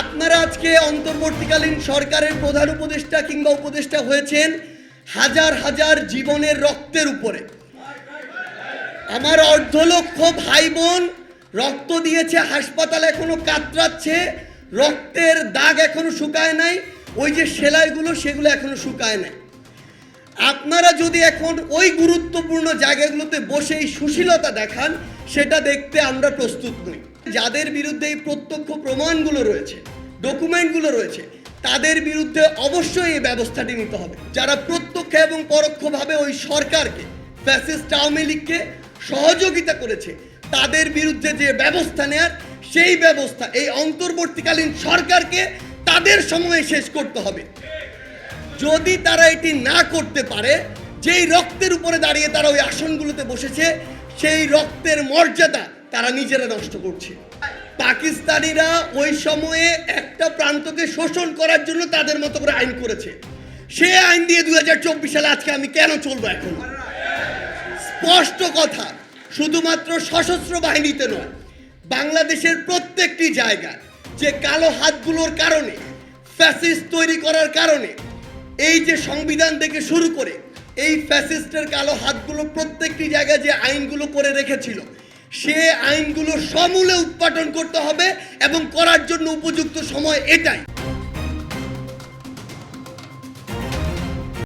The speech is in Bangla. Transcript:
আপনারা আজকে অন্তর্বর্তীকালীন সরকারের প্রধান উপদেষ্টা কিংবা উপদেষ্টা হয়েছেন হাজার হাজার জীবনের রক্তের উপরে। আমার অর্ধলক্ষ ভাই বোন রক্ত দিয়েছে, হাসপাতালে এখনো কাতরাচ্ছে, রক্তের দাগ এখনো শুকায় নাই, ওই যে সেলাইগুলো সেগুলো এখনো শুকায় নাই। আপনারা যদি এখন ওই গুরুত্বপূর্ণ জায়গাগুলোতে বসে এই সুশীলতা দেখান, সেটা দেখতে আমরা প্রস্তুত নই। যাদের বিরুদ্ধে এই প্রত্যক্ষ প্রমাণগুলো রয়েছে, ডকুমেন্টগুলো রয়েছে, তাদের বিরুদ্ধে অবশ্যই এই ব্যবস্থাটি নিতে হবে। যারা প্রত্যক্ষ এবং পরোক্ষভাবে ওই সরকারকে, ফ্যাসিস্ট আওয়ামী লীগকে সহযোগিতা করেছে, তাদের বিরুদ্ধে যে ব্যবস্থা নেয়ার, সেই ব্যবস্থা এই অন্তর্বর্তীকালীন সরকারকে তাদের সময়ে শেষ করতে হবে। যদি তারা এটি না করতে পারে, যেই রক্তের উপরে দাঁড়িয়ে তারা ওই আসনগুলোতে বসেছে, সেই রক্তের মর্যাদা তারা নিজেরা নষ্ট করছে। পাকিস্তানিরা ওই সময়ে একটা প্রান্তকে শোষণ করার জন্য তাদের মতো করে আইন করেছে। সে আইন দিয়ে 2024 সালে আজকে আমি কেন চলবো? এখন স্পষ্ট কথা, শুধুমাত্র সশস্ত্র বাহিনীতে নয়, বাংলাদেশের প্রত্যেকটি জায়গায় যে কালো হাতগুলোর কারণে, ফ্যাসিস্ট তৈরি করার কারণে, এই যে সংবিধান থেকে শুরু করে এই ফ্যাসিস্টের কালো হাতগুলো প্রত্যেকটি জায়গায় যে আইনগুলো করে রেখেছিল, সে আইনগুলো সমূলে উৎপাটন করতে হবে এবং করার জন্য উপযুক্ত সময় এটাই।